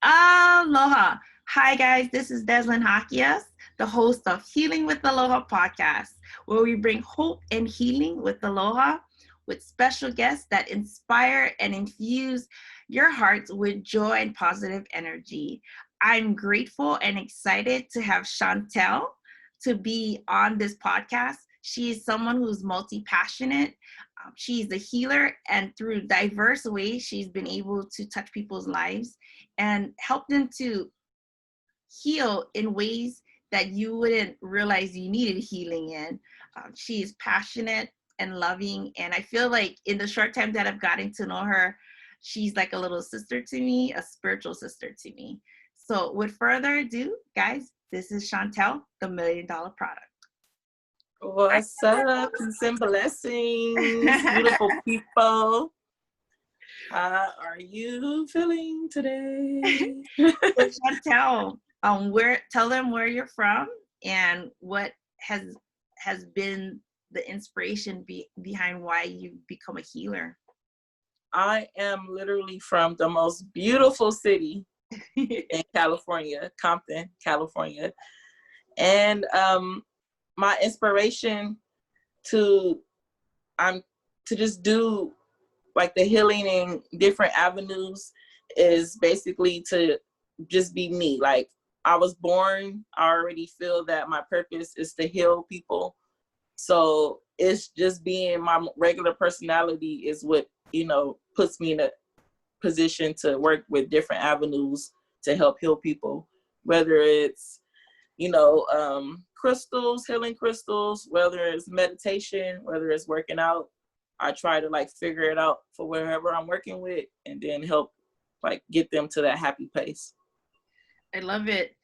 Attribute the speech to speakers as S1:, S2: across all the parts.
S1: Aloha. Hi, guys. This is Deslyn Hakias, the host of Healing with Aloha Podcast, where we bring hope and healing with Aloha with special guests that inspire and infuse your hearts with joy and positive energy. I'm grateful and excited to have Shawntail to be on this podcast. She is someone who's multi-passionate. She's a healer, and through diverse ways, she's been able to touch people's lives and help them to heal in ways that you wouldn't realize you needed healing in. She is passionate and loving, and I feel like in the short time that I've gotten to know her, she's like a little sister to me, a spiritual sister to me. So with further ado, guys, this is Shawntail, the $1 Million Product.
S2: What's up? Peace and blessings, beautiful people. How are you feeling today?
S1: Shawntail, tell them where you're from and what has been the inspiration behind why you've become a healer.
S2: I am literally from the most beautiful city in California, Compton, California, and my inspiration to just do like the healing in different avenues is basically to just be me. Like, I was born, I already feel that my purpose is to heal people. So it's just being my regular personality is what, puts me in a position to work with different avenues to help heal people, whether it's crystals, healing crystals, whether it's meditation, whether it's working out. I try to figure it out for wherever I'm working with and then help get them to that happy place.
S1: I love it.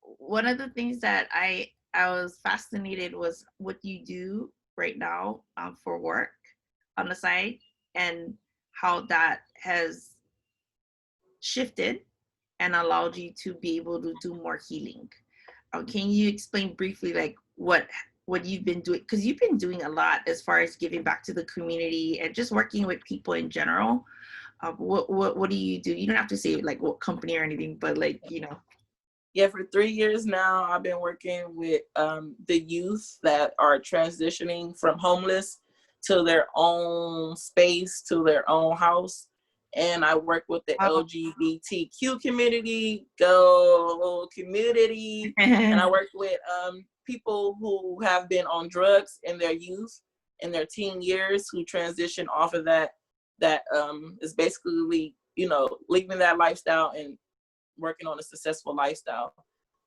S1: One of the things that I was fascinated was what you do right now for work on the side and how that has shifted and allowed you to be able to do more healing. Can you explain briefly what you've been doing? Because you've been doing a lot as far as giving back to the community and just working with people in general. What do you do? You don't have to say what company or anything, but
S2: Yeah, for 3 years now, I've been working with the youth that are transitioning from homeless to their own space, to their own house. And I work with the LGBTQ community, go community. And I work with people who have been on drugs in their youth, in their teen years, who transition off of that is basically, leaving that lifestyle and working on a successful lifestyle.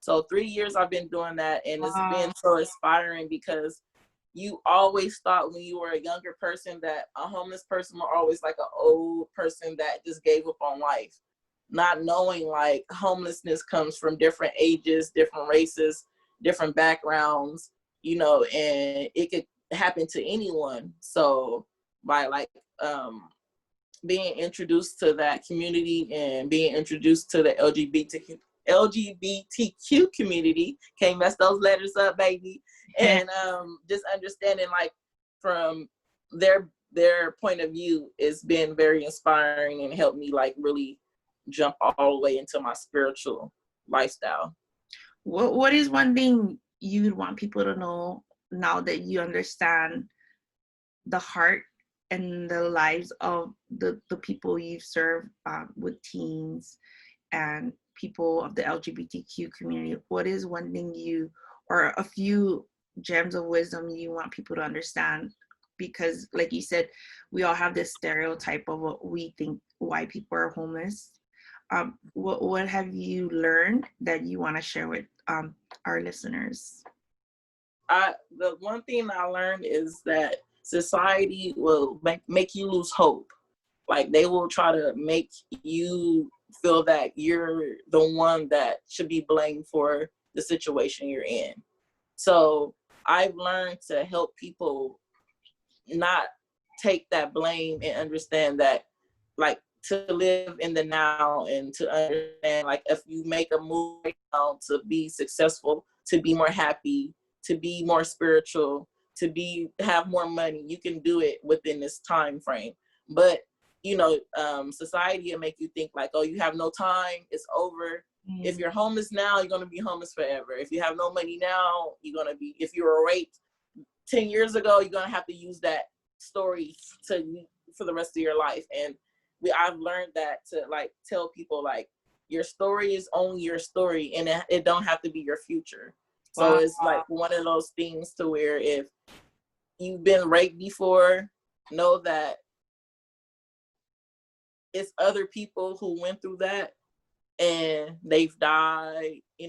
S2: So 3 years I've been doing that, and it's been so inspiring because you always thought when you were a younger person that a homeless person were always like an old person that just gave up on life, not knowing homelessness comes from different ages, different races, different backgrounds, and it could happen to anyone. So by being introduced to that community and being introduced to the LGBTQ community, can't mess those letters up, baby. And just understanding from their point of view has been very inspiring and helped me really jump all the way into my spiritual lifestyle.
S1: What is one thing you'd want people to know now that you understand the heart and the lives of the people you serve with teens and people of the LGBTQ community? What is one thing or a few gems of wisdom you want people to understand? Because like you said, we all have this stereotype of what we think why people are homeless. What have you learned that you want to share with our listeners?
S2: The one thing I learned is that society will make you lose hope. They will try to make you feel that you're the one that should be blamed for the situation you're in. So I've learned to help people not take that blame and understand that to live in the now and to understand if you make a move right now to be successful, to be more happy, to be more spiritual, to have more money, you can do it within this time frame. But society will make you think like, oh, you have no time, it's over. If you're homeless now, you're going to be homeless forever. If you have no money now, if you were raped 10 years ago, you're going to have to use that story for the rest of your life. And I've learned that to like tell people like, your story is only your story, and it don't have to be your future. So it's like one of those things to where if you've been raped before, know that it's other people who went through that and they've died, they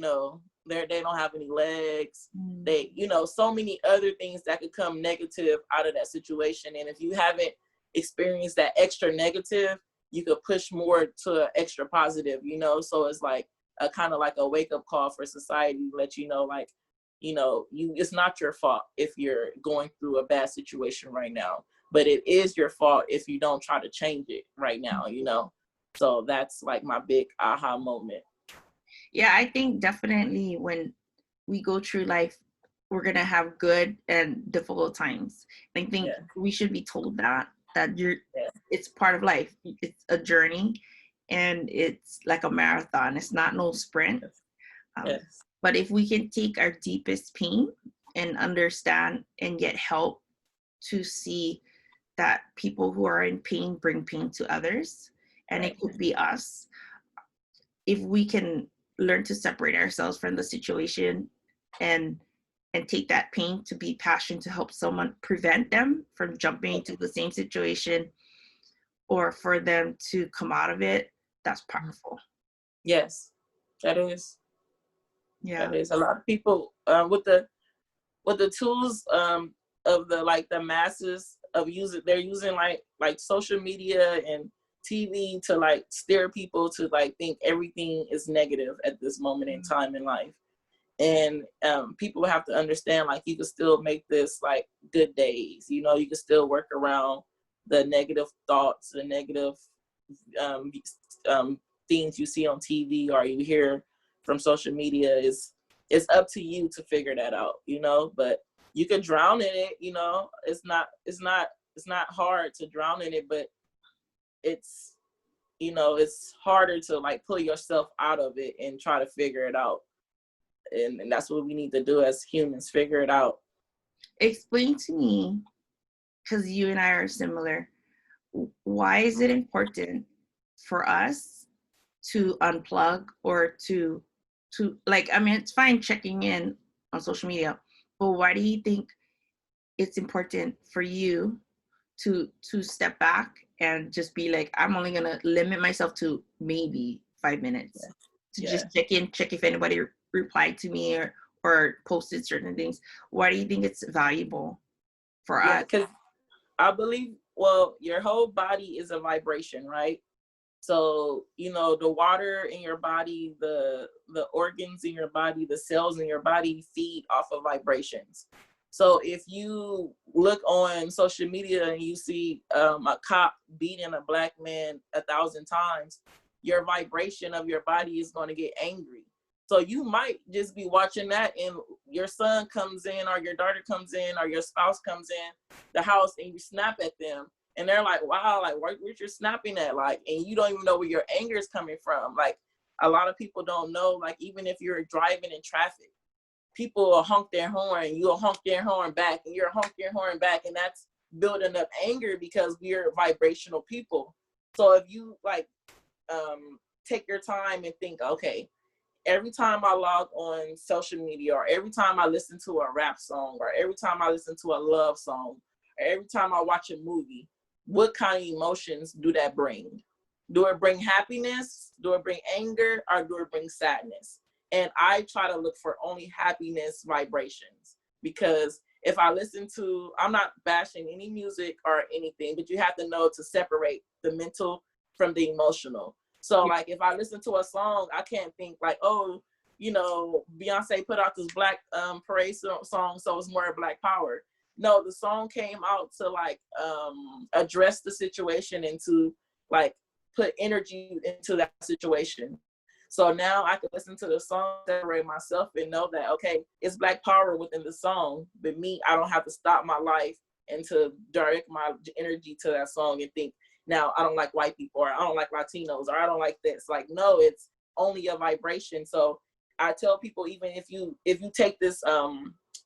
S2: don't have any legs. They, so many other things that could come negative out of that situation. And if you haven't experienced that extra negative, you could push more to an extra positive, so it's like a kind of like a wake-up call for society to let you know, like, it's not your fault if you're going through a bad situation right now, but it is your fault if you don't try to change it right now, so that's like my big aha moment.
S1: Yeah, I think definitely when we go through life, we're gonna have good and difficult times. I think we should be told that it's part of life. It's a journey, and it's like a marathon. It's not no sprint. But if we can take our deepest pain and understand and get help to see that people who are in pain bring pain to others, and it could be us. If we can learn to separate ourselves from the situation and take that pain to be passion to help someone, prevent them from jumping into the same situation or for them to come out of it, that's powerful.
S2: Yes, that is.
S1: Yeah,
S2: that is. A lot of people with the tools of the masses of they're using like social media and TV to like steer people to like think everything is negative at this moment in time in life. And people have to understand, like, you can still make this like good days. You can still work around the negative thoughts, the negative things you see on TV or you hear from social media. It's up to you to figure that out, but you can drown in it. It's not hard to drown in it, but it's harder to like pull yourself out of it and try to figure it out. And that's what we need to do as humans, figure it out.
S1: Explain to me, because you and I are similar, why is it important for us to unplug or to like, I mean, it's fine checking in on social media, but why do you think it's important for you to step back and just be like, I'm only gonna limit myself to maybe 5 minutes to just check if anybody replied to me or posted certain things? Why do you think it's valuable for us?
S2: Because I believe, your whole body is a vibration, right? So, the water in your body, the organs in your body, the cells in your body feed off of vibrations. So if you look on social media and you see a cop beating a black man 1,000 times, your vibration of your body is going to get angry. So you might just be watching that and your son comes in or your daughter comes in or your spouse comes in the house and you snap at them. And they're like, wow, like, what you're snapping at? Like, and you don't even know where your anger is coming from. Like, a lot of people don't know, like, even if you're driving in traffic, people will honk their horn, you'll honk their horn back, and you're honk your horn back, and that's building up anger because we're vibrational people. So if you, like, take your time and think, okay, every time I log on social media, or every time I listen to a rap song, or every time I listen to a love song, or every time I watch a movie, what kind of emotions do that bring? Do it bring happiness? Do it bring anger? Or do it bring sadness? And I try to look for only happiness vibrations, because if I listen to, I'm not bashing any music or anything, but you have to know to separate the mental from the emotional. So like, if I listen to a song, I can't think like, oh, Beyonce put out this Black Parade song, so it's more Black Power. No, the song came out to like address the situation and to like put energy into that situation. So now I can listen to the song, separate myself, and know that, okay, it's Black Power within the song, but me, I don't have to stop my life and to direct my energy to that song and think now I don't like white people, or I don't like Latinos, or I don't like this. Like, no, it's only a vibration. So I tell people, even if you take this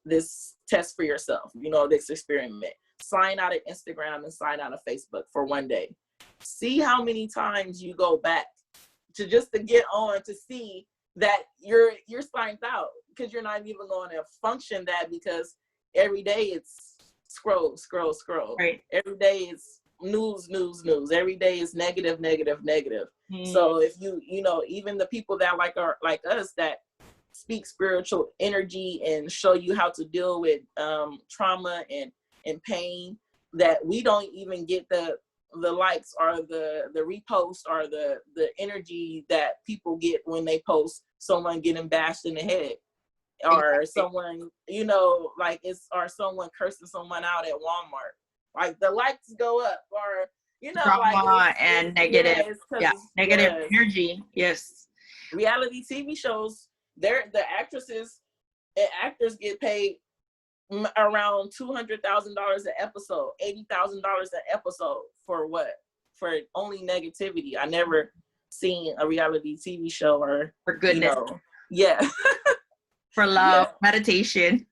S2: this test for yourself, you know, this experiment, sign out of Instagram and sign out of Facebook for one day. See how many times you go back to get on to see that you're signed out, because you're not even going to function that, because every day it's scroll.
S1: Right.
S2: Every day it's news. Every day is negative. So if you know, even the people that are like us, that speak spiritual energy and show you how to deal with trauma and pain, that we don't even get the likes or the repost or the energy that people get when they post someone getting bashed in the head, or someone, you know, like or someone cursing someone out at Walmart. Like, the likes go up, or, you know,
S1: trauma
S2: like
S1: and negative, negative energy. Yes.
S2: Reality TV shows, the actresses and actors get paid around $200,000 an episode, $80,000 an episode for what? For only negativity. I never seen a reality TV show, or
S1: for goodness,
S2: you know,
S1: for love, meditation.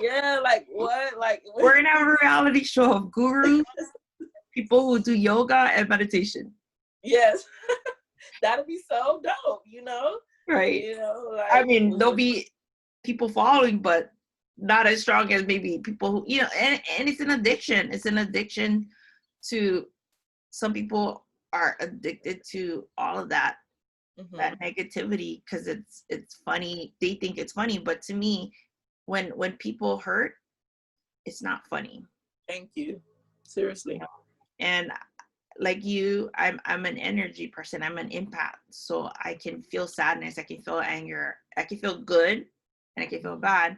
S2: Yeah, like what? Like,
S1: we're gonna have a reality show of gurus, people who do yoga and meditation.
S2: Yes. That'd be so dope, you know?
S1: Right.
S2: You know, like,
S1: I mean, there'll be people following, but not as strong as maybe people who, you know, and it's an addiction. It's an addiction to, some people are addicted to all of that, that negativity, because it's funny. They think it's funny, but to me, when people hurt, it's not funny.
S2: Thank you. Seriously.
S1: You know? And like you, I'm an energy person. I'm an empath, so I can feel sadness, I can feel anger, I can feel good, and I can feel bad.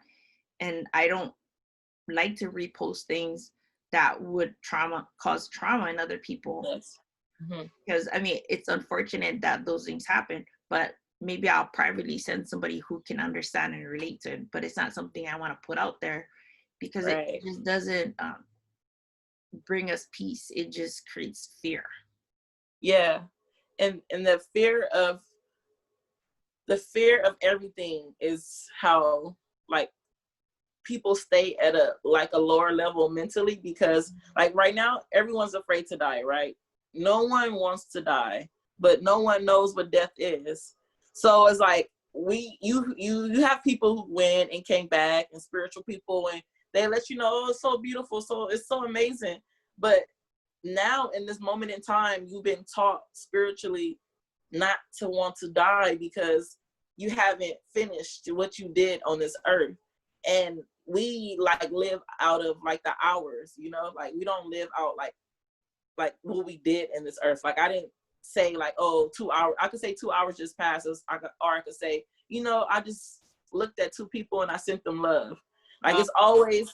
S1: And I don't like to repost things that would cause trauma in other people.
S2: Yes.
S1: Because I mean, it's unfortunate that those things happen, but maybe I'll privately send somebody who can understand and relate to it. But it's not something I want to put out there, because it just doesn't bring us peace. It just creates fear.
S2: Yeah. And the fear of everything is how, like, people stay at a lower level mentally, because like right now everyone's afraid to die, right? No one wants to die, but no one knows what death is. So it's like, you have people who went and came back, and spiritual people, and they let you know, oh, it's so beautiful, so it's so amazing. But now in this moment in time, you've been taught spiritually not to want to die, because you haven't finished what you did on this earth. And we like live out of like the hours, you know, like we don't live out like what we did in this earth. Like, I didn't say like, oh, 2 hours. I could say 2 hours just passed us. Or I could say, you know, I just looked at two people and I sent them love. Like, it's always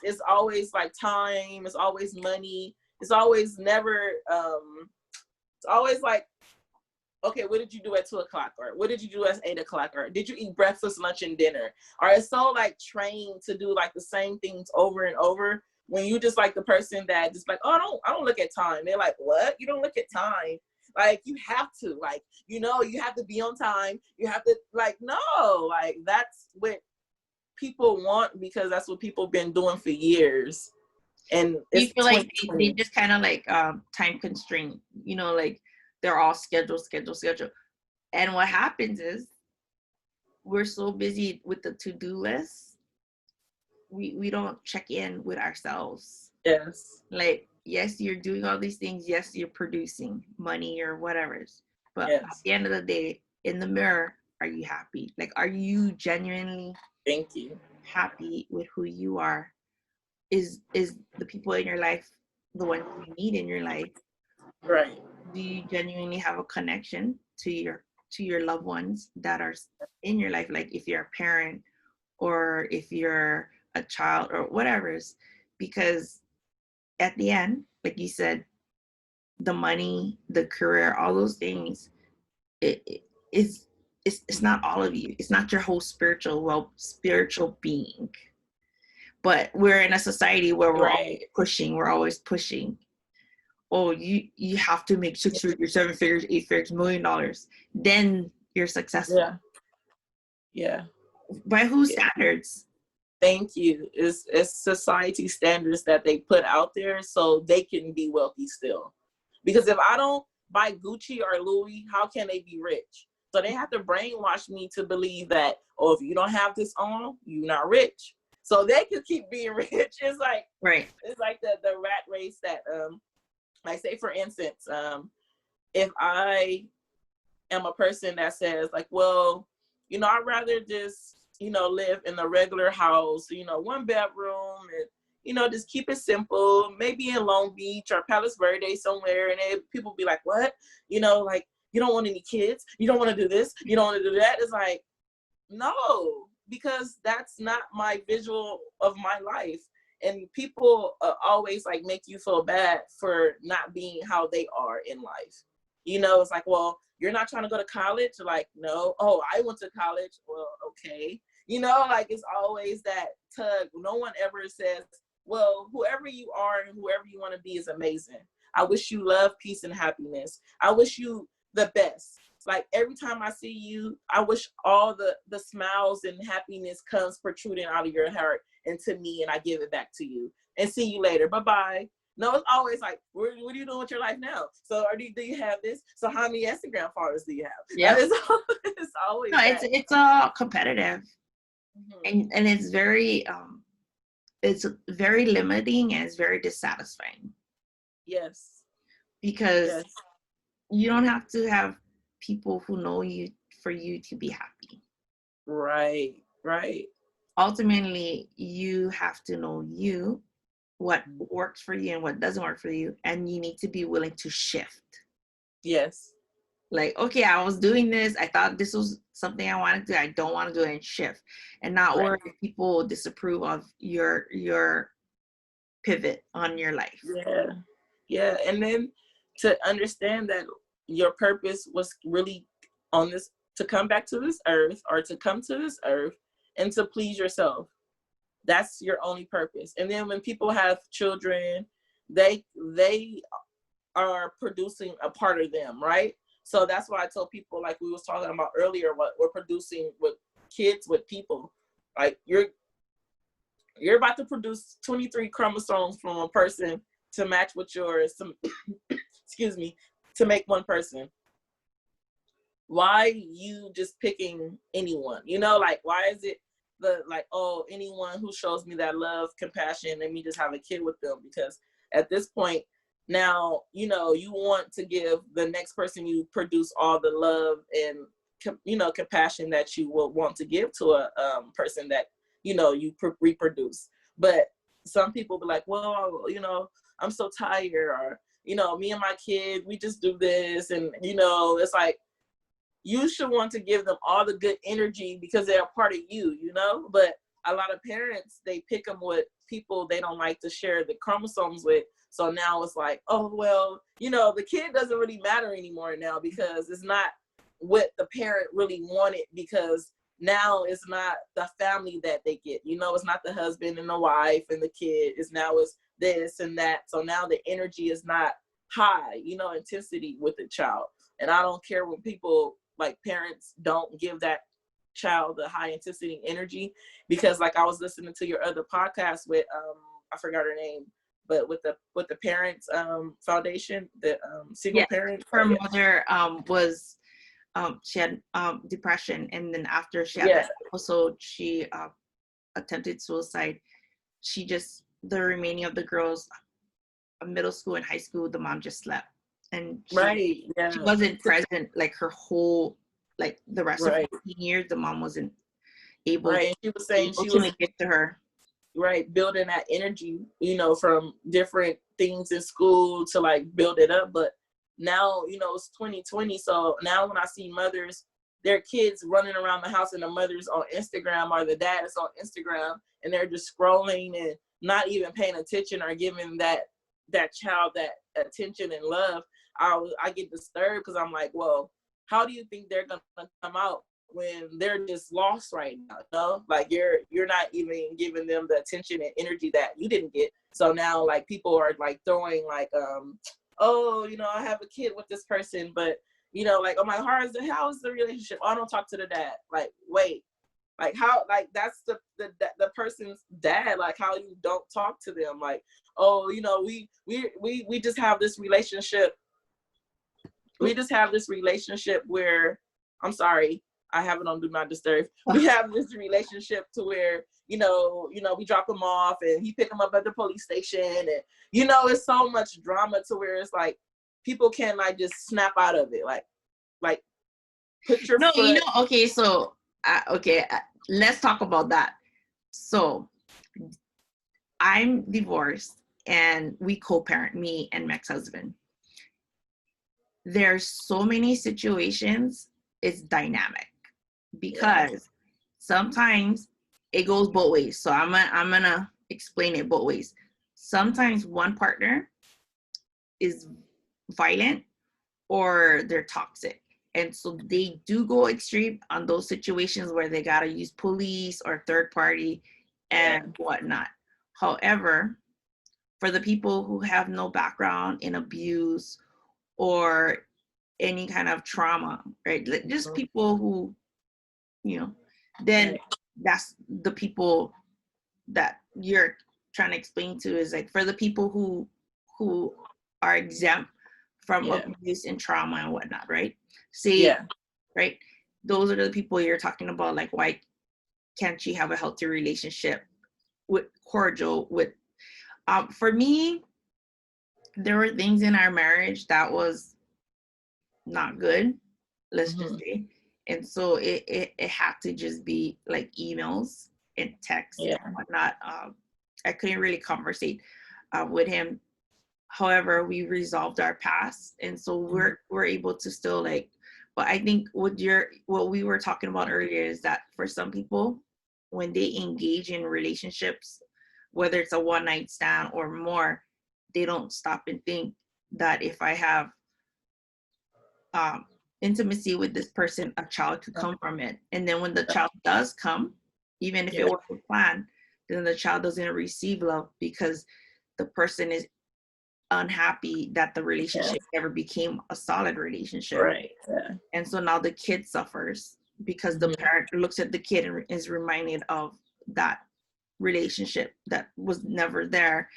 S2: like time. It's always money. It's always never, it's always like, okay, what did you do at 2 o'clock? Or what did you do at 8 o'clock? Or did you eat breakfast, lunch, and dinner? Or it's so like trained to do like the same things over and over, when you just like the person that just like, oh, I don't look at time. They're like, what? You don't look at time? Like, you have to, like, you know, you have to be on time. You have to, like, no, like, that's what people want, because that's what people been doing for years. And
S1: you feel like they just kind of like time constrained, you know, like they're all scheduled. And what happens is, we're so busy with the to-do list, we don't check in with ourselves.
S2: Yes.
S1: Like, yes, you're doing all these things. Yes, you're producing money or whatever. But at the end of the day, in the mirror, are you happy? Like, are you genuinely happy with who you are? Is the people in your life the ones you need in your life?
S2: Right.
S1: Do you genuinely have a connection to your loved ones that are in your life? Like, if you're a parent, or if you're a child, or whatever. Because at the end, like you said, the money, the career, all those things, it's not all of you. It's not your whole spiritual being. But we're in a society where we're always pushing. oh, you have to make 6 figures, 7 figures, 8 figures, $1 million, then you're successful.
S2: Yeah.
S1: By whose standards?
S2: Thank you. It's society standards that they put out there so they can be wealthy still. Because if I don't buy Gucci or Louis, how can they be rich? So they have to brainwash me to believe that, oh, if you don't have this on, you're not rich. So they can keep being rich. It's like,
S1: right.
S2: It's like the rat race that, like, say for instance, if I am a person that says like, well, I'd rather just, live in a regular house, 1 bedroom, and, just keep it simple, maybe in Long Beach or Palos Verde somewhere. And people be like, what? Like, you don't want any kids? You don't want to do this? You don't want to do that? It's like, no, because that's not my visual of my life. And people always like make you feel bad for not being how they are in life. It's like, well, you're not trying to go to college? Like, no. Oh, I went to college. Well, okay. Like it's always that tug. No one ever says, well, whoever you are and whoever you want to be is amazing. I wish you love, peace, and happiness. I wish you the best. Like every time I see you, I wish all the smiles and happiness comes protruding out of your heart into me, and I give it back to you. And see you later. Bye-bye. No, it's always like, what are you doing with your life now? So, do you have this? So, how many Instagram followers do you have?
S1: Yeah,
S2: it's always.
S1: No, it's all competitive,
S2: Mm-hmm.
S1: and it's very limiting, and it's very dissatisfying.
S2: Yes.
S1: Because you don't have to have people who know you for you to be happy.
S2: Right.
S1: Ultimately, you have to know you, what works for you and what doesn't work for you, and you need to be willing to shift.
S2: Yes.
S1: Like, okay, I was doing this, I thought this was something I wanted to do, I don't want to do it, and shift. And not worry if people disapprove of your pivot on your life.
S2: Yeah. And then to understand that your purpose was really on this, to come back to this earth, or to come to this earth and to please yourself. That's your only purpose. And then when people have children, they are producing a part of them, right? So that's why I tell people, like we was talking about earlier, what we're producing with kids, with people. Like you're about to produce 23 chromosomes from a person to match with yours, excuse me, to make one person. Why you just picking anyone? Like, why is it oh, anyone who shows me that love, compassion, let me just have a kid with them? Because at this point now, you want to give the next person you produce all the love and compassion that you will want to give to a person that you reproduce. But some people be like, well, I'm so tired, or me and my kid, we just do this, and it's like, you should want to give them all the good energy because they're a part of you, but a lot of parents, they pick them with people they don't like to share the chromosomes with. So now it's like, oh, well, the kid doesn't really matter anymore now, because it's not what the parent really wanted, because now it's not the family that they get, it's not the husband and the wife and the kid, it's this and that. So now the energy is not high, intensity with the child. And I don't care when people, like parents, don't give that child the high intensity energy, because like I was listening to your other podcast with I forgot her name, but with the parents foundation, the single parent.
S1: Her mother was she had depression, and then after she had that episode, she attempted suicide. She just, the remaining of the girls, middle school and high school, the mom just slept, and she wasn't present like her whole, like the rest of 15 years. The mom wasn't able,
S2: and she was saying she
S1: was to make it to her.
S2: Building that energy, from different things in school to like build it up. But now, it's 2020. So now when I see mothers, their kids running around the house and the mother's on Instagram or the dad is on Instagram, and they're just scrolling and not even paying attention or giving that child that attention and love, I get disturbed, because I'm like, well, how do you think they're gonna come out when they're just lost right now? Like you're not even giving them the attention and energy that you didn't get. So now like people are like throwing like oh, you know, I have a kid with this person, but, you know, like, I'm like, how is the relationship? Oh, I don't talk to the dad. Like, wait, like, how, like, that's the person's dad, like, how you don't talk to them, like, oh, you know, we just have this relationship. We just have this relationship where, I'm sorry, I have it on Do Not Disturb. We have this relationship to where, you know, we drop him off and he pick him up at the police station, and, you know, it's so much drama to where it's like people can like just snap out of it, like put your
S1: No,
S2: foot.
S1: you know, okay, so let's talk about that. So I'm divorced and we co-parent, me and my ex-husband. There's so many situations, it's dynamic because sometimes it goes both ways. So I'm gonna explain it both ways. Sometimes one partner is violent or they're toxic. And so they do go extreme on those situations where they gotta use police or third party and whatnot. However, for the people who have no background in abuse or any kind of trauma, right? Just people who, you know, then that's the people that you're trying to explain to, is like for the people who are exempt from abuse and trauma and whatnot, right? Right? Those are the people you're talking about, like, why can't she have a healthy relationship with cordial with for me, there were things in our marriage that was not good, let's just say. And so it had to just be like emails and texts and whatnot. I couldn't really conversate with him. However, we resolved our past, and so we're able to still like. But I think what we were talking about earlier is that for some people, when they engage in relationships, whether it's a one night stand or more, they don't stop and think that if I have intimacy with this person, a child could come from it. And then when the child does come, even if it wasn't planned, then the child doesn't receive love because the person is unhappy that the relationship never became a solid relationship.
S2: Right.
S1: And so now the kid suffers because the parent looks at the kid and is reminded of that relationship that was never there.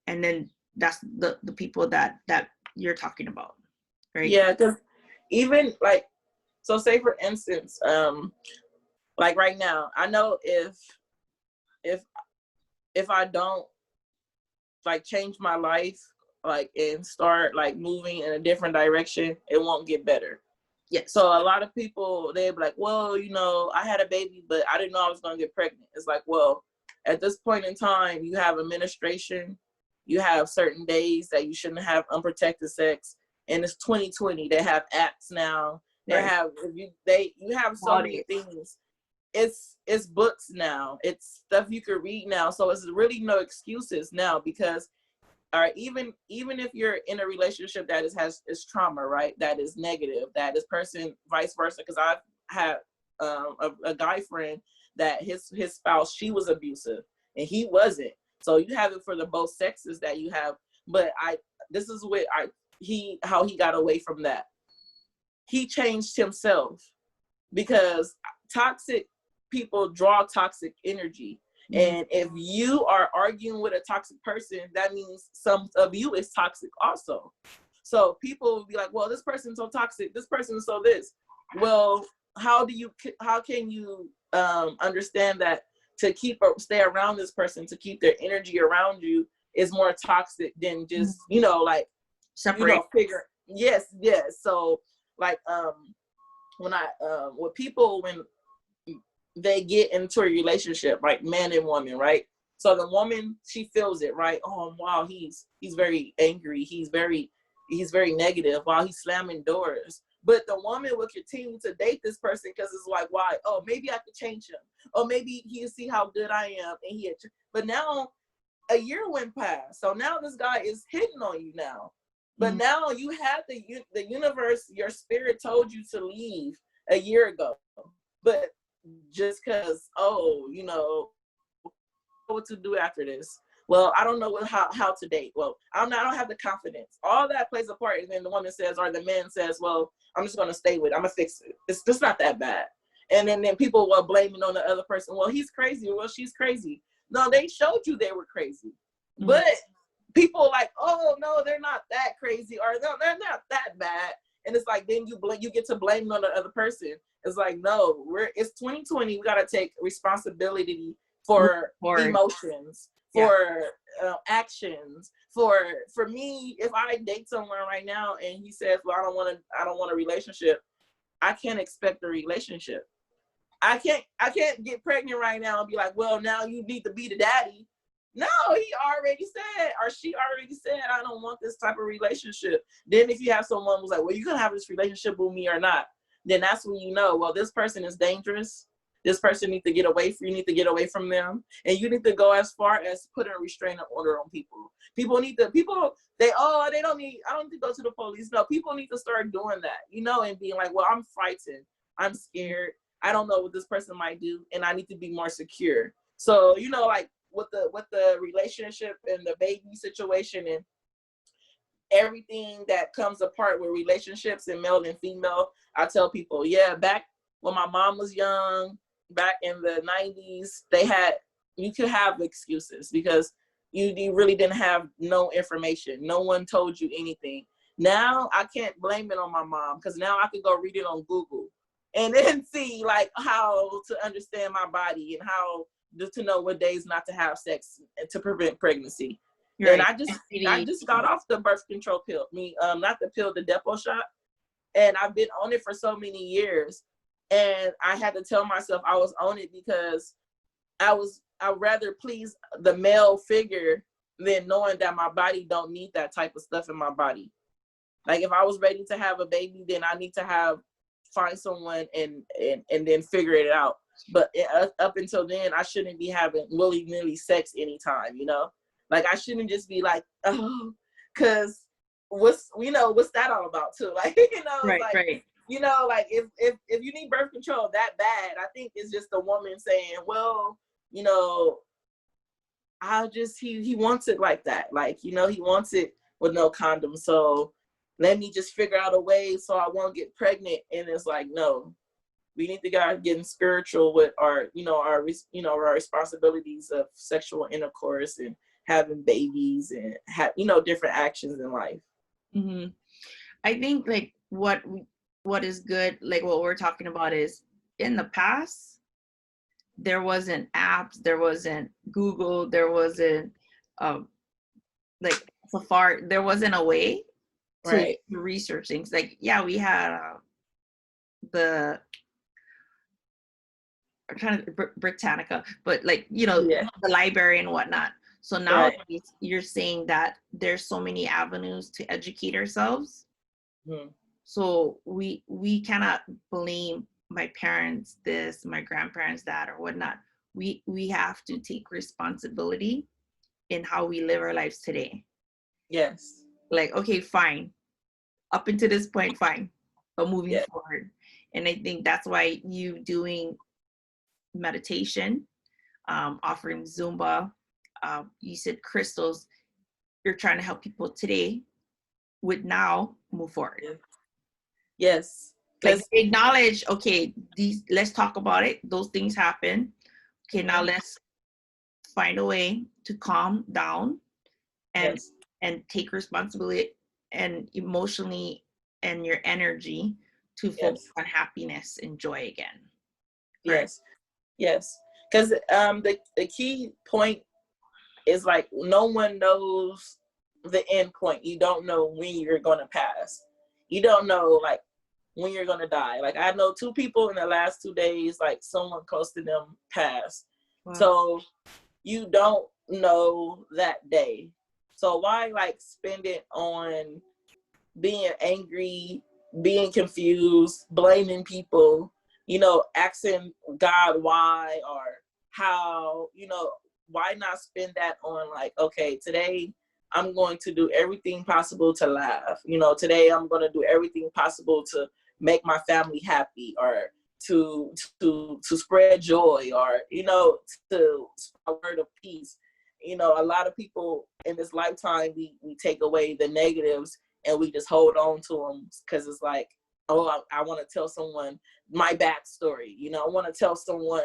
S1: And then that's the people that you're talking about, right?
S2: Yeah, because even like, so say for instance, like right now, I know if I don't like change my life, like, and start like moving in a different direction, it won't get better. So a lot of people, they'll be like, well, you know, I had a baby, but I didn't know I was going to get pregnant. It's like, well, at this point in time, you have administration, you have certain days that you shouldn't have unprotected sex, and it's 2020. They have apps now. They have you have so many things. It's books now. It's stuff you can read now. So it's really no excuses now, because even if you're in a relationship that is trauma, right? That is negative, that is person vice versa. Because I've had a guy friend that his spouse, she was abusive and he wasn't. So you have it for the both sexes that you have. But this is what how he got away from that. He changed himself, because toxic people draw toxic energy. And if you are arguing with a toxic person, that means some of you is toxic also. So people will be like, well, this person's so toxic, this person is so this. Well, how can you understand that to stay around this person, to keep their energy around you, is more toxic than just, like, separate. Yes. So like, when people, when they get into a relationship, like man and woman, right? So the woman, she feels it, right? Oh wow, he's very angry, he's very negative, while he's slamming doors. But the woman will continue to date this person because it's like, why? Oh, maybe I could change him, or maybe he'll see how good I am, and but now a year went past, so now this guy is hitting on you now. But now you have the universe, your spirit told you to leave a year ago, but just because, what to do after this. well, I don't know how to date. Well, I don't have the confidence. All that plays a part. And then the woman says, or the man says, well, I'm just going to stay with it. I'm going to fix it. It's just not that bad. And then people were blaming on the other person. Well, he's crazy. Well, she's crazy. No, they showed you they were crazy. Mm-hmm. But people like, oh, no, they're not that crazy. Or no, they're not that bad. And it's like, then you get to blame on the other person. It's like, no, it's 2020. We got to take responsibility for emotions, for actions. For me, if I date someone right now and he says, well, I don't want a relationship, I can't expect a relationship. I can't get pregnant right now and be like, well, now you need to be the daddy. No, he already said, or she already said, I don't want this type of relationship. Then if you have someone who's like, well, you're going to have this relationship with me or not, then that's when you know, well, this person is dangerous. This person needs to get away from you. Need to get away from them. And you need to go as far as putting a restraining order on people. I don't need to go to the police. No, people need to start doing that, and being like, well, I'm frightened. I'm scared. I don't know what this person might do. And I need to be more secure. So, like with the relationship and the baby situation and everything that comes apart with relationships and male and female, I tell people, yeah, back when my mom was young, back in the 90s, you could have excuses because you really didn't have no information. No one told you anything. Now I can't blame it on my mom because now I can go read it on Google and then see like how to understand my body and how to know what days not to have sex to prevent pregnancy. Right. And I just got off the birth control pill. Not the pill, the depot shot. And I've been on it for so many years. And I had to tell myself I was on it because I'd rather please the male figure than knowing that my body don't need that type of stuff in my body. Like if I was ready to have a baby, then I need to find someone and then figure it out. But up until then, I shouldn't be having willy-nilly sex anytime, Like I shouldn't just be like, oh, because what's that all about too? Like,
S1: right,
S2: like,
S1: right.
S2: Like if you need birth control that bad, I think it's just a woman saying, well, he wants it like that. Like, he wants it with no condom. So let me just figure out a way so I won't get pregnant. And it's like, no, we need to get getting spiritual with our responsibilities of sexual intercourse and having babies and different actions in life.
S1: Mm-hmm. I think like what is good, like what we're talking about is in the past, there wasn't apps, there wasn't Google, there wasn't like Safari, there wasn't a way to research things. Like, yeah, we had the Britannica, but like, the library and whatnot. So now you're saying that there's so many avenues to educate ourselves. Mm-hmm. So we cannot blame my parents this, my grandparents that, or whatnot. We have to take responsibility in how we live our lives today.
S2: Yes.
S1: Like, okay, fine. Up until this point, fine. But moving forward. And I think that's why you doing meditation, offering Zumba, you said crystals, you're trying to help people today with now move forward.
S2: Yes.
S1: Like acknowledge, okay, let's talk about it. Those things happen. Okay, now let's find a way to calm down and take responsibility and emotionally and your energy to focus on happiness and joy again.
S2: Yes. Yes. Because the key point is like no one knows the end point. You don't know when you're going to pass. You don't know like when you're going to die. Like I know 2 people in the last 2 days, like someone close to them passed. Wow. So you don't know that day. So why like spend it on being angry, being confused, blaming people, asking God why or how, why not spend that on like, okay, today I'm going to do everything possible to laugh. Today I'm going to do everything possible to make my family happy or to spread joy or, to spread a word of peace. you know, a lot of people in this lifetime, we take away the negatives and we just hold on to them because it's like, oh, I want to tell someone my backstory. You know, I want to tell someone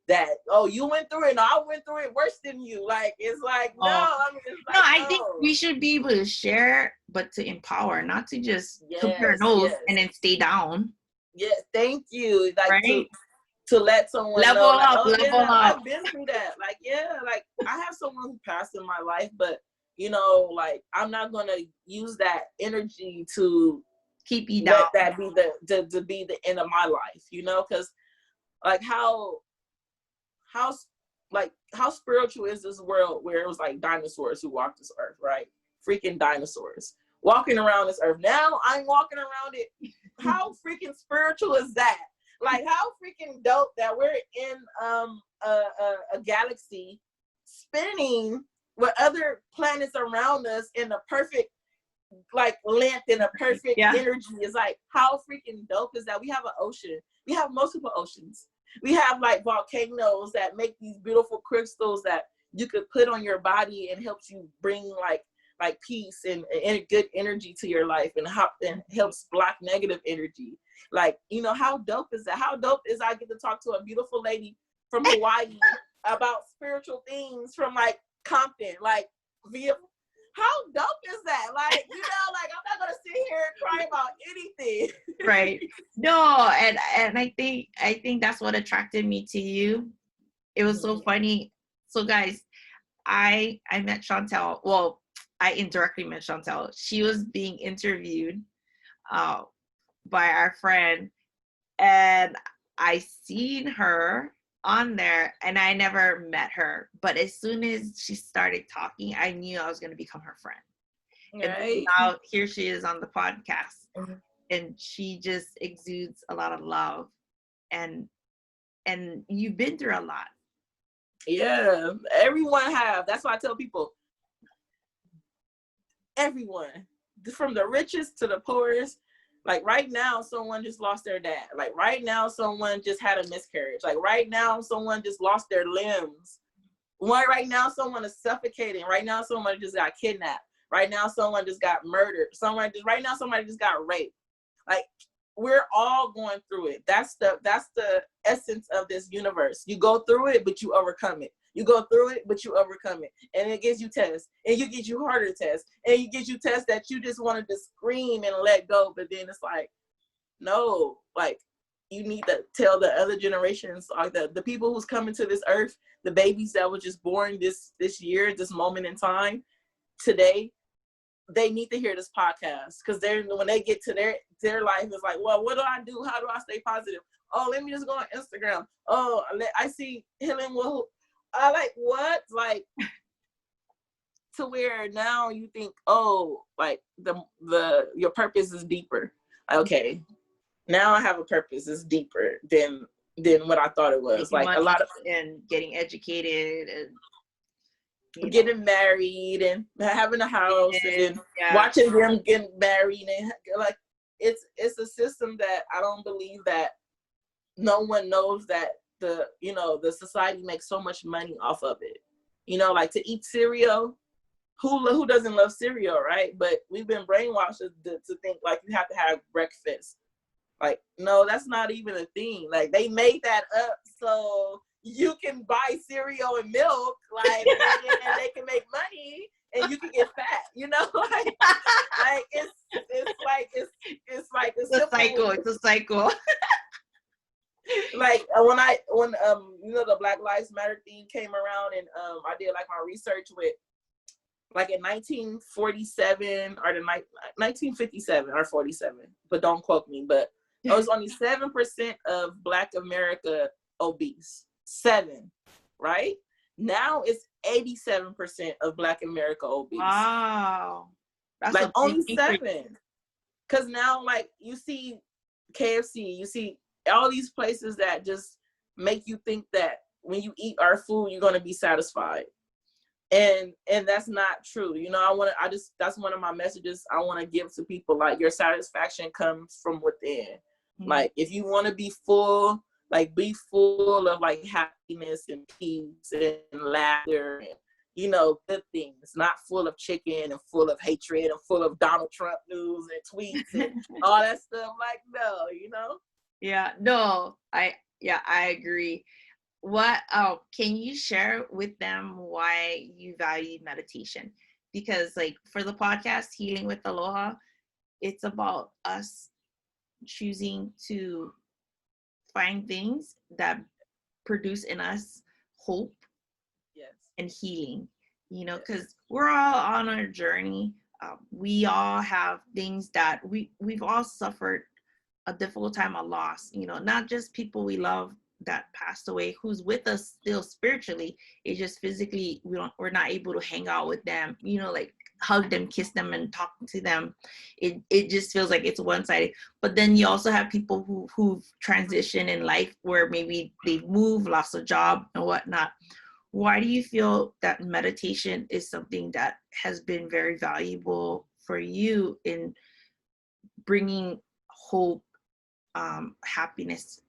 S2: that, oh, you went through it, no, I went through it worse than you. Like, it's like, no, I mean, it's like,
S1: no, I think we should be able to share, but to empower, not to just compare notes and then stay down.
S2: Yeah, thank you. Like,
S1: right?
S2: to let someone
S1: level
S2: know, like,
S1: up,
S2: oh
S1: level
S2: yeah,
S1: up.
S2: I've been through that. Like, yeah, like I have someone who passed in my life, but you know, like I'm not gonna use that energy to
S1: keep you down.
S2: Let that be to be the end of my life, you know, because like how spiritual is this world where it was like dinosaurs who walked this earth, right? Freaking dinosaurs walking around this earth. Now I'm walking around it. How freaking spiritual is that? Like, how freaking dope that we're in a galaxy spinning with other planets around us in a perfect like length and a perfect energy. Is like, how freaking dope is that? We have an ocean. We have multiple oceans. We have like volcanoes that make these beautiful crystals that you could put on your body and helps you bring like peace and good energy to your life and helps block negative energy. Like, you know, how dope is that? How dope is I get to talk to a beautiful lady from Hawaii about spiritual things from like Compton, like via. How dope is that? Like, you know, like I'm not gonna sit here and cry about anything.
S1: Right. No, and I think that's what attracted me to you. It was so funny. So guys, I met Shawntail. Well, I indirectly met Shawntail. She was being interviewed by our friend, and I seen her on there, and I never met her. But as soon as she started talking, I knew I was going to become her friend. Right. And now here she is on the podcast, and she just exudes a lot of love, and you've been through a lot.
S2: Yeah, everyone have. That's why I tell people, everyone, from the richest to the poorest. Like right now, someone just lost their dad. Like right now, someone just had a miscarriage. Like right now, someone just lost their limbs. Right now, someone is suffocating. Right now, someone just got kidnapped. Right now, someone just got murdered. Right now, somebody just got raped. Like, we're all going through it. That's the essence of this universe. You go through it, but you overcome it. You go through it, but you overcome it. And it gives you tests. And you get you harder tests. And you get you tests that you just wanted to scream and let go. But then it's like, no, like, you need to tell the other generations, like the people who's coming to this earth, the babies that were just born this year, this moment in time, today, they need to hear this podcast, because when they get to their life, it's like, well, what do I do? How do I stay positive? Oh, let me just go on Instagram. Oh, I see Helen will. I like what? Like, to where now you think, oh, like your purpose is deeper. Okay, now I have a purpose. It's deeper than what I thought it was. Like a lot of
S1: and getting educated and
S2: getting married and having a house and watching them get married, and like it's a system that I don't believe that no one knows that the society makes so much money off of it. You know, like to eat cereal. Who doesn't love cereal, right? But we've been brainwashed to think like you have to have breakfast. Like, no, that's not even a thing. Like, they made that up so you can buy cereal and milk, like, and they can make money and you can get fat, you know? Like it's a
S1: cycle. It's a cycle.
S2: Like when the Black Lives Matter thing came around, and I did like my research with like in 1947 or 1957 or 47, but don't quote me, but it was only 7% of Black America obese. 7, right? Now it's 87% of Black America obese.
S1: Wow.
S2: That's like only 7. Because now, like, you see KFC, you see all these places that just make you think that when you eat our food, you're going to be satisfied. And that's not true. You know, that's one of my messages I want to give to people. Like, your satisfaction comes from within. Mm-hmm. Like, if you want to be full, like, be full of like happiness and peace and laughter good things, not full of chicken and full of hatred and full of Donald Trump news and tweets and all that stuff. Like, no.
S1: Yeah, no, I agree. What can you share with them why you value meditation? Because like for the podcast Healing with Aloha, it's about us choosing to find things that produce in us hope and healing, because we're all on our journey. We all have things that we've all suffered a difficult time of loss, not just people we love that passed away who's with us still spiritually. It's just physically we're not able to hang out with them, like hug them, kiss them, and talk to them. It just feels like it's one-sided. But then you also have people who've transitioned in life where maybe they've moved, lost a job and whatnot. Why do you feel that meditation is something that has been very valuable for you in bringing hope, happiness,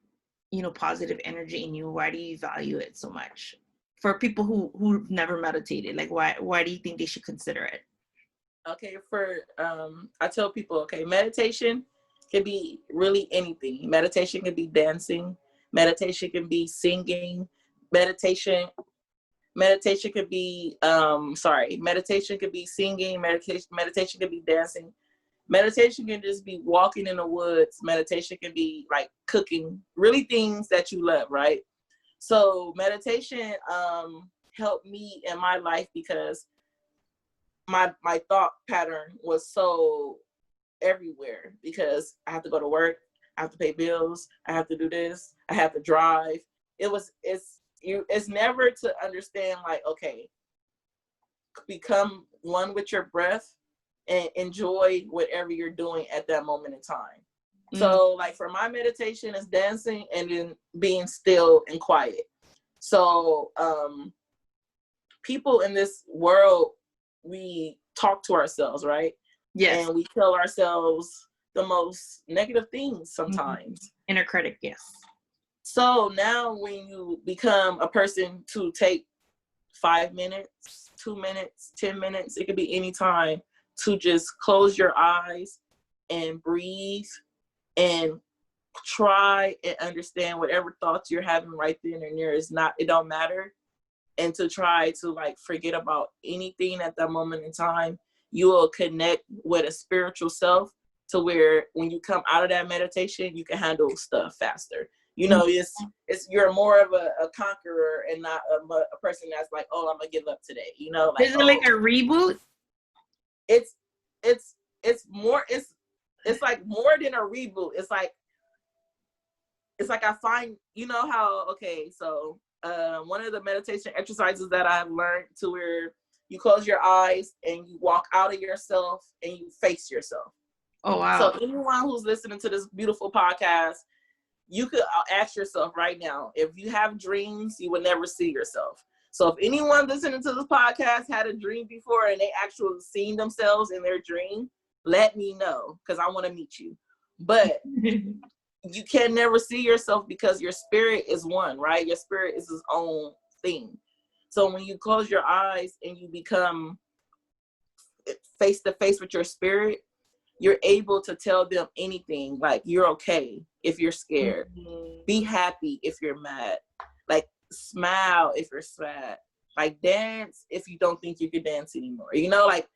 S1: positive energy in you? Why do you value it so much? For people who've never meditated, like why do you think they should consider it?
S2: Okay, I tell people, okay, meditation can be really anything. Meditation can be dancing. Meditation can be singing. Meditation could be meditation could be singing. Meditation could be dancing. Meditation can just be walking in the woods. Meditation can be like cooking, really things that you love, right? So meditation helped me in my life because my thought pattern was so everywhere, because I have to go to work, I have to pay bills, I have to do this, I have to drive. It's never to understand, like, okay, become one with your breath and enjoy whatever you're doing at that moment in time. Mm-hmm. So like for my meditation is dancing and then being still and quiet. So people in this world, we talk to ourselves, right?
S1: Yes.
S2: And we tell ourselves the most negative things sometimes.
S1: Mm-hmm. Inner critic, yes.
S2: So now when you become a person to take 5 minutes, 2 minutes, 10 minutes, it could be any time, to just close your eyes and breathe and try and understand whatever thoughts you're having right then and there it don't matter. And to try to like forget about anything at that moment in time, you will connect with a spiritual self to where when you come out of that meditation, you can handle stuff faster. It's you're more of a conqueror and not a person that's like, oh, I'm gonna give up today. Like,
S1: is it like a reboot?
S2: It's more. It's like more than a reboot. It's like I find, how, okay, so one of the meditation exercises that I've learned to where you close your eyes and you walk out of yourself and you face yourself.
S1: Oh, wow.
S2: So anyone who's listening to this beautiful podcast, you could ask yourself right now, if you have dreams, you will never see yourself. So if anyone listening to this podcast had a dream before and they actually seen themselves in their dream, let me know, because I want to meet you. But you can never see yourself because your spirit is one, right? Your spirit is its own thing. So when you close your eyes and you become face to face with your spirit, you're able to tell them anything. Like, you're okay if you're scared. Mm-hmm. Be happy if you're mad. Like, smile if you're sad. Like, dance if you don't think you can dance anymore. Like,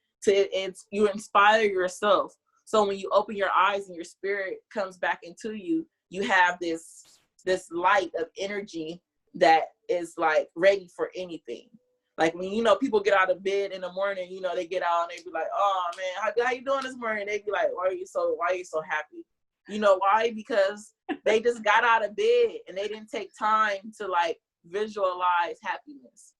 S2: you inspire yourself. So when you open your eyes and your spirit comes back into you, you have this light of energy that is like ready for anything. Like when, people get out of bed in the morning, they get out and they be like, oh man, how you doing this morning? They be like, why are you so happy? Why? Because they just got out of bed and they didn't take time to like visualize happiness.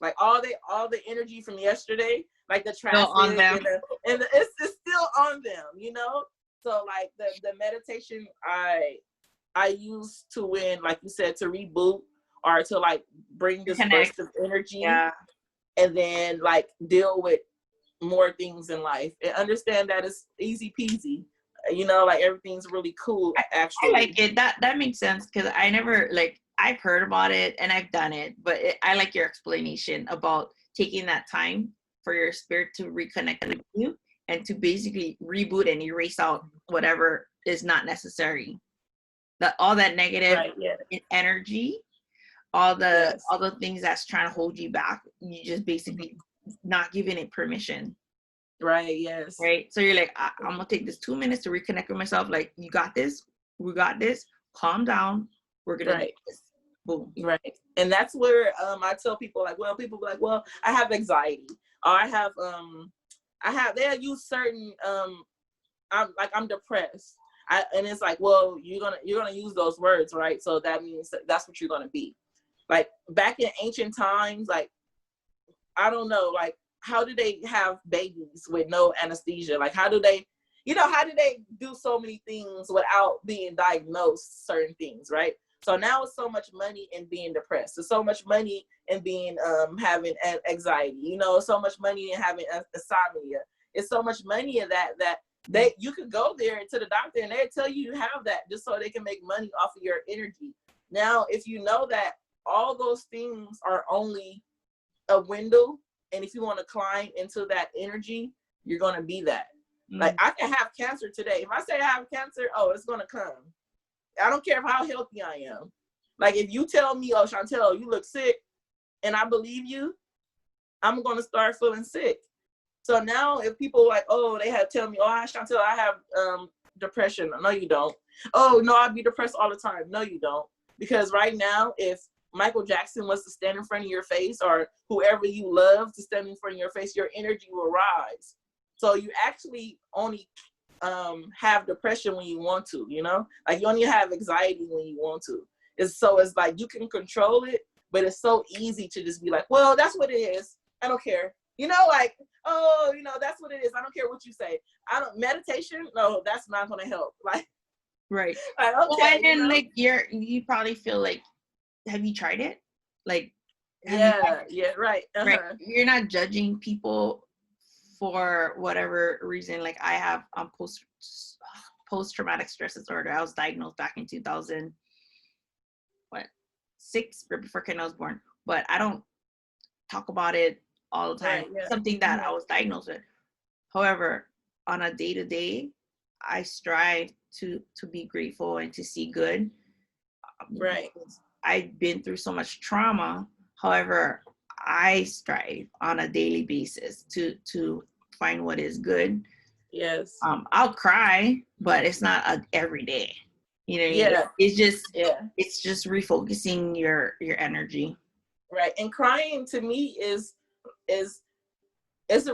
S2: Like all the energy from yesterday, like the traffic on them. and it's still on them, So like the meditation I use to, when, like you said, to reboot or to like bring this burst of energy, yeah, and then like deal with more things in life and understand that it's easy peasy. Like everything's really cool. Actually,
S1: I like it. That makes sense, because I never, like, I've heard about it and I've done it, but I like your explanation about taking that time for your spirit to reconnect with you and to basically reboot and erase out whatever is not necessary. All that negative energy, all the things that's trying to hold you back, you just basically not giving it permission.
S2: Right. Yes.
S1: Right. So you're like, I'm gonna take this 2 minutes to reconnect with myself. Like, you got this. We got this. Calm down. We're gonna do this. Boom.
S2: Right. And that's where I tell people, like, well, people be like, well, I have anxiety, or I have they'll use certain I'm depressed. And it's like, well, you're gonna use those words, right? So that means that's what you're gonna be. Like, back in ancient times, like, I don't know, like, how do they have babies with no anesthesia? Like, how do they do so many things without being diagnosed certain things, right? So now it's so much money in being depressed. There's so much money in being having anxiety. So much money in having insomnia. It's so much money in that you could go there to the doctor and they'll tell you have that just so they can make money off of your energy. Now, if you know that all those things are only a window, and if you want to climb into that energy, you're going to be that. Mm-hmm. Like, I can have cancer today. If I say I have cancer, it's going to come. I don't care how healthy I am. Like, if you tell me, oh, Shawntail, you look sick, and I believe you, I'm going to start feeling sick. So now if people like, oh, they have tell me, oh, Shawntail, I have depression. No, you don't. Oh, no, I'd be depressed all the time. No, you don't. Because right now, if Michael Jackson was to stand in front of your face, or whoever you love to stand in front of your face, your energy will rise. So you actually only have depression when you want to, like, you only have anxiety when you want to. It's like you can control it, but it's so easy to just be like, well, that's what it is. I don't care. Like, oh, that's what it is. I don't care what you say. Meditation, no, that's not going to help. Like,
S1: right.
S2: Like, okay,
S1: well, and then like you probably feel like, have you tried it? Like,
S2: right.
S1: Right. You're not judging people for whatever reason. Like, I have post-traumatic stress disorder. I was diagnosed back in 2006, right before Ken was born. But I don't talk about it all the time. Right, something that I was diagnosed with. However, on a day-to-day, I strive to be grateful and to see good.
S2: Right.
S1: I've been through so much trauma. However, I strive on a daily basis to find what is good.
S2: Yes.
S1: I'll cry, but it's not every day. It's just refocusing your energy.
S2: Right. And crying to me is a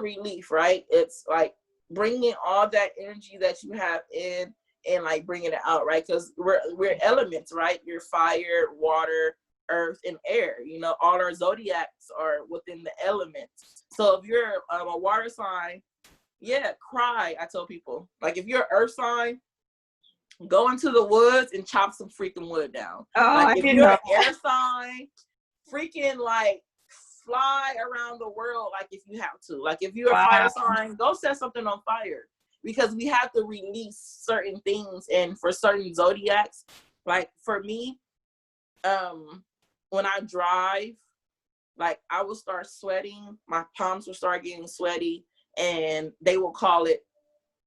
S2: relief, right? It's like bringing all that energy that you have in and like bringing it out, right? Because we're elements, right? You're fire, water, earth, and air. All our zodiacs are within the elements. So if you're a water sign, cry. I tell people, like, if you're an earth sign, go into the woods and chop some freaking wood down.
S1: Oh,
S2: like, if you're an air sign, freaking like fly around the world, like, if you have to. Like, if you're a fire sign, go set something on fire. Because we have to release certain things. And for certain zodiacs, like for me, when I drive, like, I will start sweating, my palms will start getting sweaty, and they will call it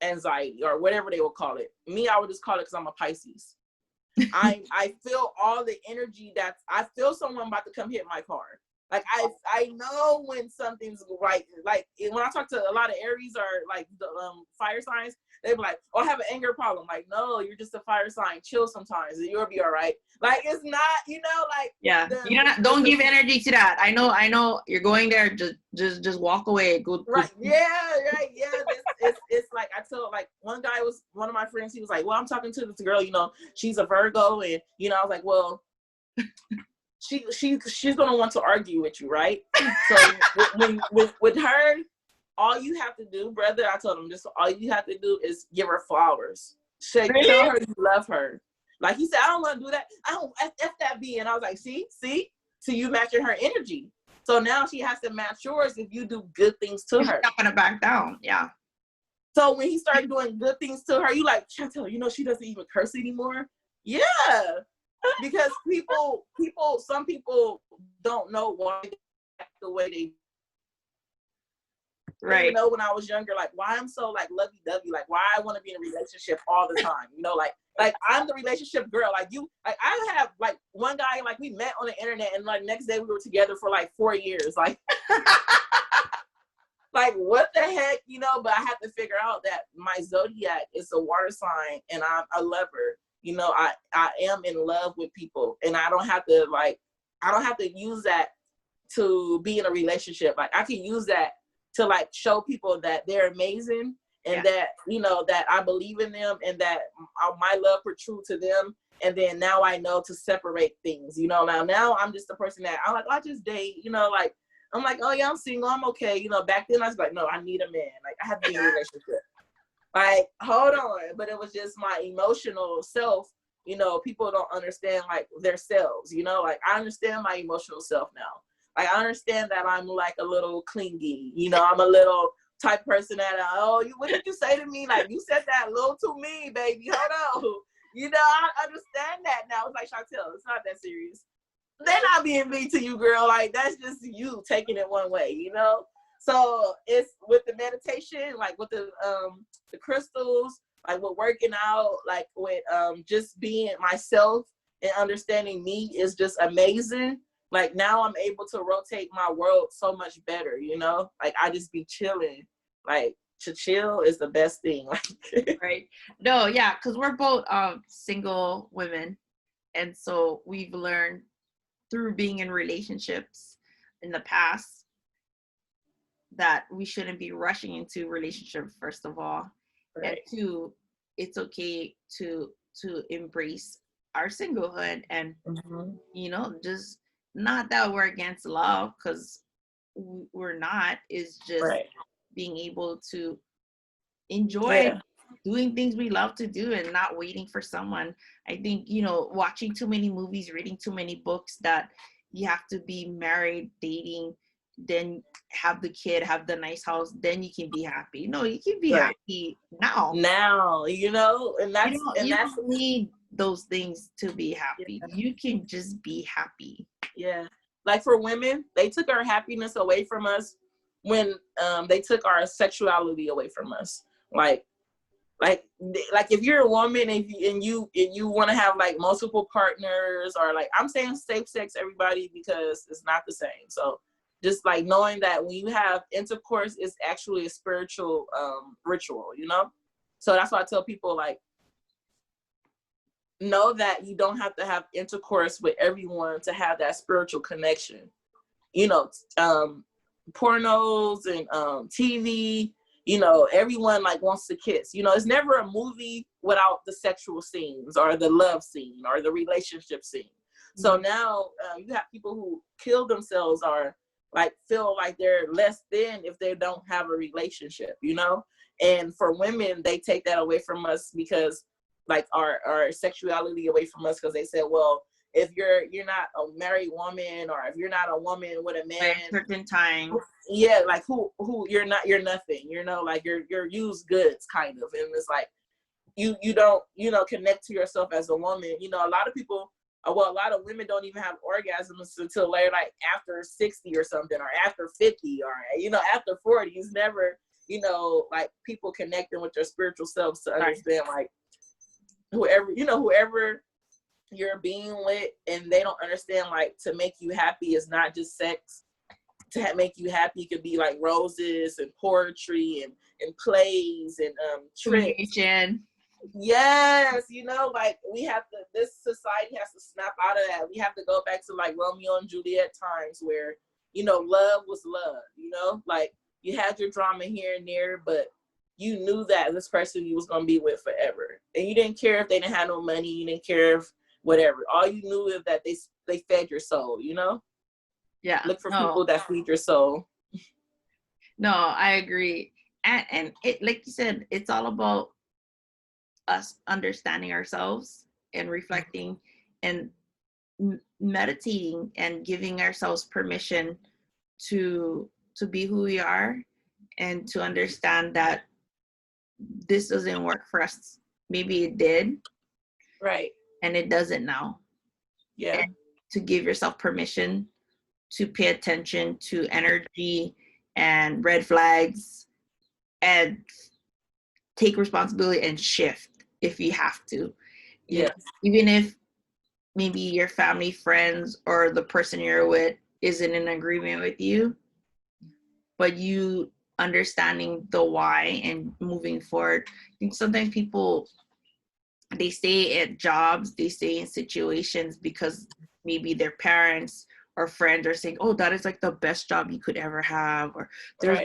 S2: anxiety or whatever they will call it. Me, I would just call it because I'm a Pisces. I feel all the energy I feel someone about to come hit my car. Like, I know when something's right. Like, when I talk to a lot of Aries or like the fire signs, they be like, oh, I have an anger problem. Like, no, you're just a fire sign. Chill sometimes and you'll be all right. Like, it's not, like.
S1: Don't give energy to that. I know you're going there. Just walk away. Go.
S2: Right. Yeah. Right. Yeah. It's like, I tell, like, one of my friends, he was like, well, I'm talking to this girl, she's a Virgo. And, I was like, well, she's gonna want to argue with you, right? So with her, all you have to do, brother, I told him, just all you have to do is give her flowers. Tell her you love her. Like, he said, I don't want to do that. I don't F that B. And I was like, see, so you matching her energy. So now she has to match yours if you do good things to her.
S1: Not gonna back down. Yeah.
S2: So when he started doing good things to her, you like, Shawntail, she doesn't even curse anymore. Yeah. because some people don't know why they act the way they.
S1: Right.
S2: You know, when I was younger, like why I'm so like lovey-dovey, like why I want to be in a relationship all the time. You know, like I'm the relationship girl. Like you, like I have like one guy, like we met on the internet, and like next day we were together for like 4 years. Like, like what the heck, you know? But I have to figure out that my zodiac is a water sign, and I'm a lover. You know, I am in love with people, and I don't have to use that to be in a relationship. Like I can use that to like show people that they're amazing, and that, you know, that I believe in them, and that my love for true to them. And then now I know to separate things, you know. Now I'm just the person that I'm like, I just date, you know, like I'm like, oh yeah, I'm single, I'm okay. You know, back then I was like, no, I need a man. Like I have to be in a relationship. Like, hold on. But it was just my emotional self. You know, people don't understand like their selves, you know, like I understand my emotional self now. Like, I understand that I'm like a little clingy, you know, I'm a little type person that, what did you say to me? Like, you said that a little to me, baby, hold on. You know, I understand that now. It's like, Shawntail, it's not that serious. They're not being mean to you, girl. Like, that's just you taking it one way, you know? So it's with the meditation, like with the crystals, like with working out, like with just being myself and understanding me is just amazing. Like now I'm able to rotate my world so much better, you know? Like I just be chilling. Like to chill is the best thing.
S1: Right. No, yeah, because we're both single women. And so we've learned through being in relationships in the past that we shouldn't be rushing into relationships, first of all. Right. And two, it's okay to embrace our singlehood and, you know, just not that we're against love, because we're not, is just being able to enjoy doing things we love to do and not waiting for someone. I think, you know, watching too many movies, reading too many books that you have to be married, dating, then have the kid, have the nice house, then you can be happy. No, you can be happy now,
S2: you know, and that's,
S1: you don't need those things to be happy. You can just be happy.
S2: Yeah. Like for women, they took our happiness away from us when they took our sexuality away from us. Like if you're a woman and you want to have like multiple partners, or like, I'm saying safe sex, everybody, because it's not the same. So just like knowing that when you have intercourse, it's actually a spiritual ritual, you know? So that's why I tell people, like, know that you don't have to have intercourse with everyone to have that spiritual connection. You know, pornos and TV, you know, everyone like wants to kiss. You know, it's never a movie without the sexual scenes or the love scene or the relationship scene. So now you have people who kill themselves or like feel like they're less than if they don't have a relationship, you know? And for women, they take that away from us because like our sexuality away from us, because they said, well, if you're not a married woman, or if you're not a woman with a man,
S1: certain time,
S2: like who you're nothing, you know, like you're used goods kind of. And it's like you don't, you know, connect to yourself as a woman. You know, a lot of people, well, a lot of women don't even have orgasms until they're like after 60 or something, or after 50, or, you know, after 40. It's never, you know, like people connecting with their spiritual selves to understand like whoever you're being with, and they don't understand like to make you happy is not just sex. To make you happy could be like roses and poetry and plays and trips. Yes, you know, like this society has to snap out of that. We have to go back to like Romeo and Juliet times where, you know, love was love, you know, like you had your drama here and there, but you knew that this person you was going to be with forever. And you didn't care if they didn't have no money. You didn't care if whatever. All you knew is that they fed your soul, you know?
S1: Yeah.
S2: Look for people that feed your soul.
S1: No, I agree. And it, like you said, it's all about us understanding ourselves and reflecting and meditating and giving ourselves permission to be who we are, and to understand that this doesn't work for us. Maybe it did.
S2: Right.
S1: And it doesn't now.
S2: Yeah.
S1: And to give yourself permission to pay attention to energy and red flags and take responsibility and shift if you have to. You know, even if maybe your family, friends, or the person you're with isn't in agreement with you, but you understanding the why and moving forward. I think sometimes people, they stay at jobs, they stay in situations because maybe their parents or friends are saying, oh, that is like the best job you could ever have, or there's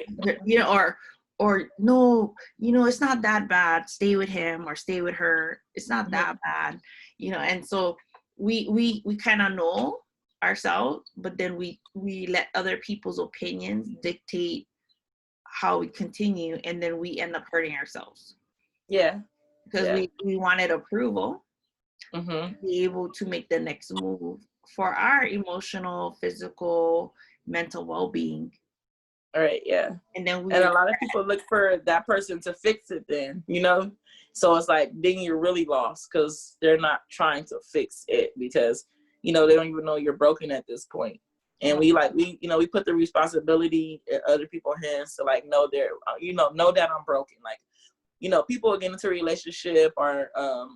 S1: you know, or no, you know, it's not that bad, stay with him or stay with her, it's not that bad, you know. And so we kind of know ourselves, but then we let other people's opinions dictate how we continue, and then we end up hurting ourselves. Because we wanted approval to be able to make the next move for our emotional, physical, mental well-being.
S2: All right, yeah. And then a lot of people look for that person to fix it then, you know? So it's like, then you're really lost because they're not trying to fix it because, you know, they don't even know you're broken at this point. And we put the responsibility in other people's hands to like, know that I'm broken. Like, you know, people get into a relationship or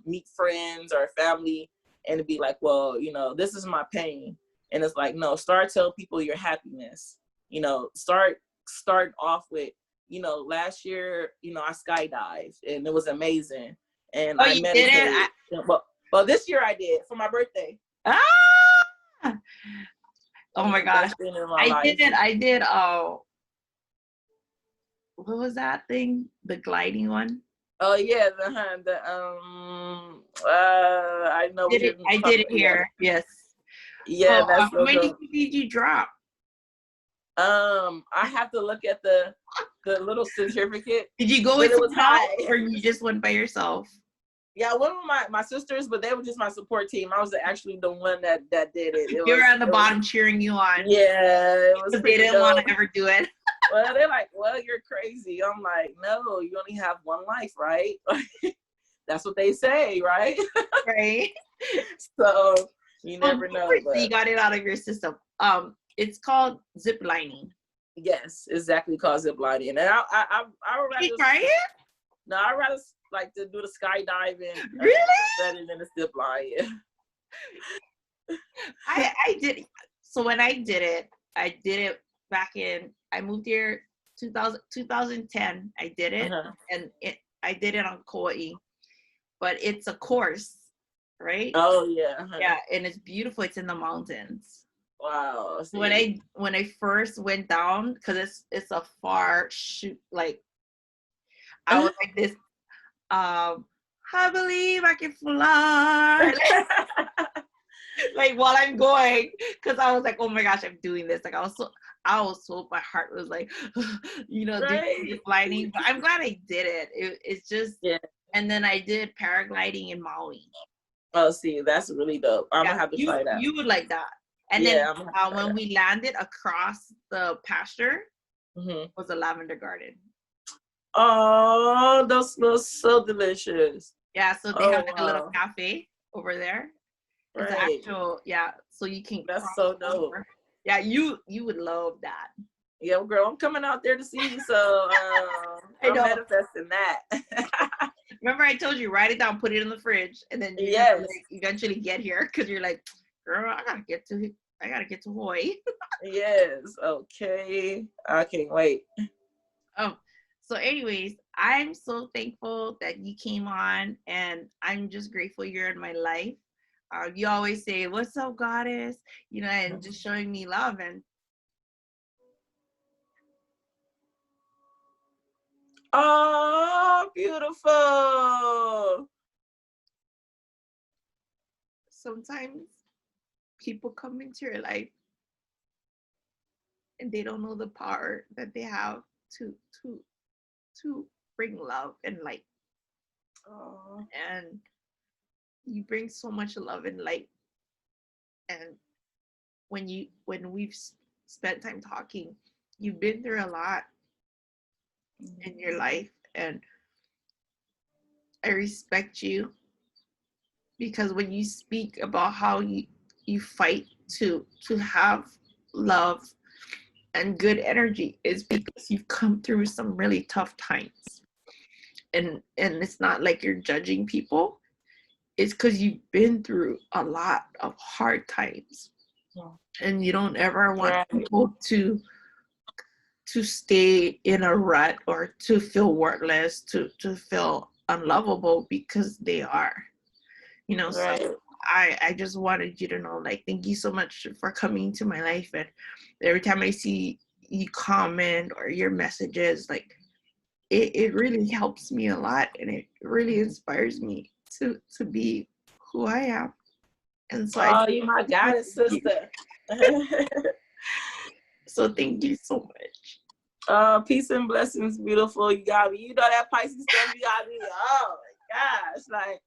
S2: meet friends or family and to be like, well, you know, this is my pain. And it's like, no, tell people your happiness. You know, start off with, you know, last year, you know, I skydived and it was amazing. And I meditated. Well, this year I did for my birthday.
S1: Oh my gosh. I did. What was that thing? The gliding one?
S2: Oh yeah, I know.
S1: I did it here. Yes.
S2: Yeah, so, that's so
S1: when did you drop?
S2: I have to look at the little certificate.
S1: Did you go with someone else, or you just went by yourself?
S2: Yeah, I went with my sisters, but they were just my support team. I was actually the one that did it.
S1: You were at the bottom cheering you on.
S2: Yeah, it was.
S1: They didn't want to ever do it.
S2: Well, they're like, well, you're crazy. I'm like, no, you only have one life, right? That's what they say, right?
S1: Right.
S2: So you never know.
S1: But you got it out of your system. It's called zip lining.
S2: Yes, exactly, called zip lining. And I would rather.
S1: Did you try it?
S2: No, I'd rather like to do the skydiving.
S1: Really?
S2: Better than the zip line.
S1: I did. So when I did it back in, I moved here 2010. I did it, and I did it on Kauai, but it's a course, right?
S2: Oh yeah.
S1: Yeah, and it's beautiful. It's in the mountains.
S2: Wow.
S1: See. When I first went down, because it's a far shoot, like I was like this. I believe I can fly. Like while I'm going, because I was like, oh my gosh, I'm doing this. Like I was so my heart was like, you know, right. Flying. But I'm glad I did it. It's just, and then I did paragliding in Maui.
S2: Oh, see, that's really dope. I'm gonna have to try that.
S1: You would like that. And then when we landed across the pasture, was a lavender garden.
S2: Oh, those smells so delicious.
S1: Yeah, so they have like a little cafe over there. It's actual, so you can.
S2: That's so dope.
S1: Over. Yeah, you would love that.
S2: Yeah, well, girl, I'm coming out there to see you, so I'm manifesting that.
S1: Remember, I told you, write it down, put it in the fridge, and then you eventually get here because you're like, girl, I gotta get to Hawaii.
S2: Yes. Okay. I can't wait.
S1: So anyways, I'm so thankful that you came on, and I'm just grateful you're in my life. You always say, what's up, goddess? You know, and just showing me love. And
S2: oh, beautiful.
S1: Sometimes people come into your life and they don't know the power that they have to bring love and light. And you bring so much love and light. And when we've spent time talking, you've been through a lot in your life, and I respect you because when you speak about how you fight to have love and good energy is because you've come through some really tough times. And it's not like you're judging people. It's because you've been through a lot of hard times. And you don't ever want people to stay in a rut or to feel worthless, to feel unlovable, because they are. You know, so I just wanted you to know, like, thank you so much for coming to my life. And every time I see you comment or your messages, like, it really helps me a lot, and it really inspires me to be who I am. And so
S2: you're my goddess, sister.
S1: So thank you so much.
S2: Peace and blessings, beautiful. You got me. You know that Pisces stuff. You got me. Oh my gosh, like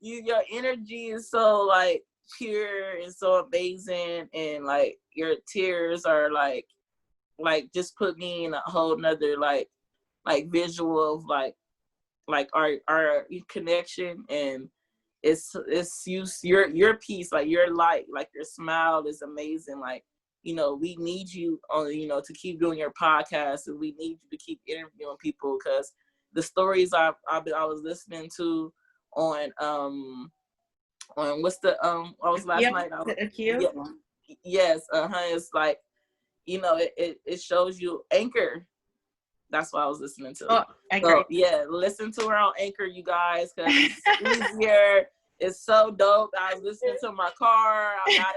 S2: your energy is so like pure and so amazing, and like your tears are like just put me in a whole nother like visual of like our connection, and it's your piece, like your light, like your smile is amazing. Like, you know, we need you on, you know, to keep doing your podcast, and we need you to keep interviewing people, because the stories I was listening to on what's the I was last night. Yes, it's like, you know, it shows you Anchor. That's what I was listening to.
S1: Oh,
S2: so yeah, listen to her on Anchor, you guys, because it's easier. It's so dope. I was listening to my car. I got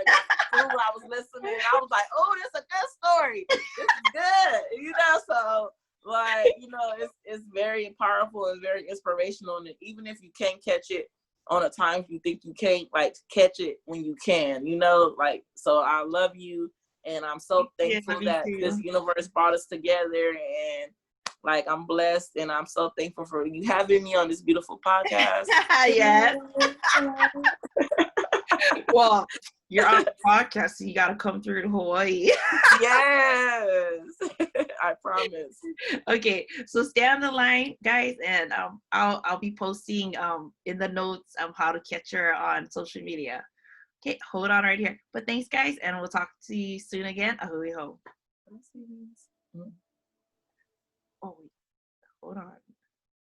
S2: food. I was listening. I was like, oh, this is a good story. This is good. You know, so like, you know, it's very powerful and very inspirational. And even if you can't catch it on a time you think you can't, like, catch it when you can, you know, like, so I love you. And I'm so thankful that this universe brought us together, and like, I'm blessed, and I'm so thankful for you having me on this beautiful podcast.
S1: Yes. Well, you're on the podcast, so you got to come through to Hawaii.
S2: Yes, I promise.
S1: Okay, so stay on the line, guys, and I'll be posting in the notes how to catch her on social media. Okay, hold on right here. But thanks, guys, and we'll talk to you soon again. Ahui ho. Oh, hold on.